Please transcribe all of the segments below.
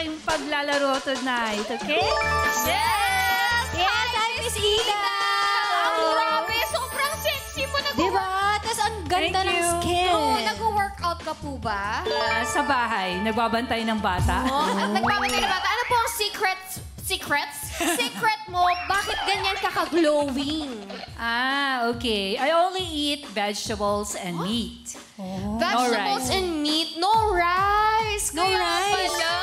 aking paglalaro tonight, okay? Yes! Yes, hi, Miss Ida! Ang grabe, sobrang sexy mo na. Diba? Tapos ang ganda Thank ng you. skin. Oo, nag-workout ka po ba? Sa bahay, nagbabantay ng bata. At nagbabantay na bata. Ano po ang secrets? Secret mo, bakit ganyan ka ka-glowing? Okay. I only eat vegetables and meat. Vegetables and meat, no rice. No Kaya rice. pala.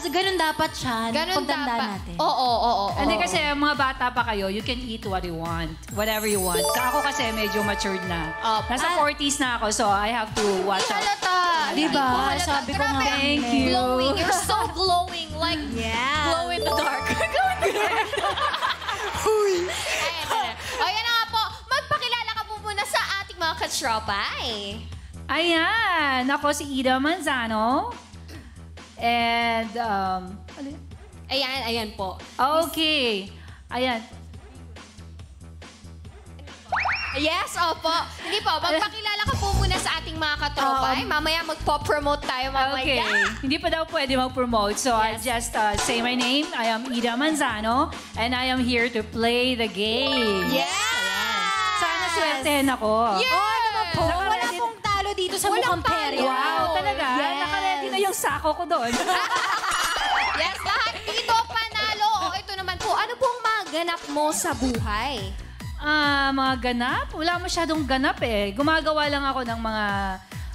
Ganun dapat siya. Ganun pagtanda dapat. natin. Oo. Hindi kasi mga bata pa kayo, you can eat what you want. Whatever you want. Ako kasi medyo matured na. Nasa 40s na ako, so I have to watch out. Halata. Diba? Hindi halata. Sabi ko Grabe. nga. Thank you. Glowing. You're so glowing. Like, Yeah. glow in the dark. Glow in the dark. Ayan. O, yan na nga po. Magpakilala ka po muna sa ating mga katropay. Ayan! Ako si Ida Manzano. And, Ayan po. okay. Ayan. Yes, opo. Hindi po, magpakilala ka po muna sa ating mga katropay. Mamaya magpo-promote tayo mamaya. Okay. Hindi pa daw pwede mag-promote. So, I'll just say my name. I am Ida Manzano. And I am here to play the game. Yes! Sana swertehin ako. Yes! Oh, ano ba po? Wala pong talo dito sa Walang mukhang perya. talo. Wow, talaga? Yes. Nakaready na yung sako ko doon. Yes, lahat dito panalo. O, ito naman po. Ano pong mga ganap mo sa buhay? Mga ganap? Wala masyadong ganap eh. Gumagawa lang ako ng mga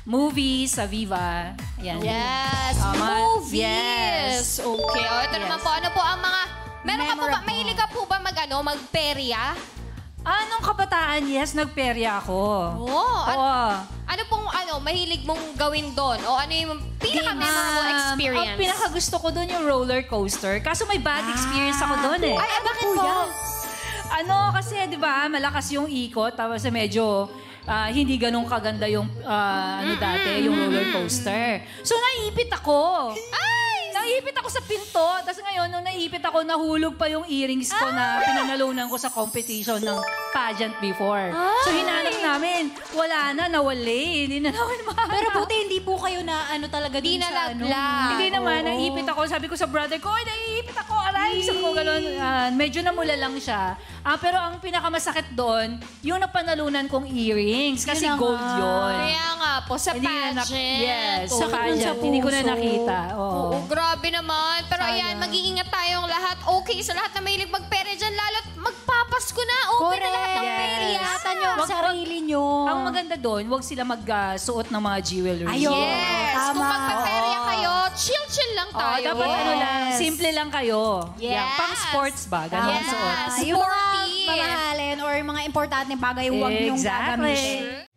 movies sa Viva. Ayan. Yes, mga- movies. Yes. Okay. O, ito naman po. Ano po ang mga... Meron ka po ba, Memorable. mahilig ka po ba magperya? Nung kabataan, yes, nagperya ako. Oo. Oo. Ano pong mahilig mong gawin doon? O ano yung pinaka-memorable experience? Ang pinakagusto ko doon yung roller coaster. Kaso may bad experience ako doon eh. Ay, bakit po? Kasi di ba, malakas yung ikot, tapos medyo hindi ganun kaganda yung dati, yung roller coaster. So naiipit ako. Naiipit ako sa pinto. Tapos ngayon, nung naiipit ako, nahulog pa yung earrings ko na pinanalunan ko sa competition ng pageant before. So hinanap namin. Wala na, nawali. Hindi na namin mahanap. Pero buti hindi po kayo na talaga Di dun sa nalaglag. Hindi naman, Oo. naiipit ako. Sabi ko sa brother ko, ay, naiipit ako, aray. Sabi ko gano'n, medyo namula lang siya. Pero ang pinakamasakit doon, yung napanalunan kong earrings. Kasi Yun na gold nga. yun. Kaya nga po, sa Hindi na pageant. yes, sa Sakit nun pageant. sa Hindi ko na puso. nakita. Oo. Oo, grabe naman. Pero Sayang. ayan, mag-iingat tayong lahat. Okay, sa lahat na mahilig magpere dyan, lalo't magpapasko na. Open na lahat ng Yes. perya. Ingatan nyo ang sarili nyo. Ang maganda doon, huwag sila magsuot ng mga jewelry. Ayun. Yes. Tama. Kung magpaperya Oo. kayo, chill-chill lang tayo. Dapat lang, Yes. simple lang kayo. Yes. Yan, pang sports ba? Ganun Yes. suot. Yung mga Sporty. mamahalin or mga importanteng bagay, huwag niyong Exactly. gagamitin.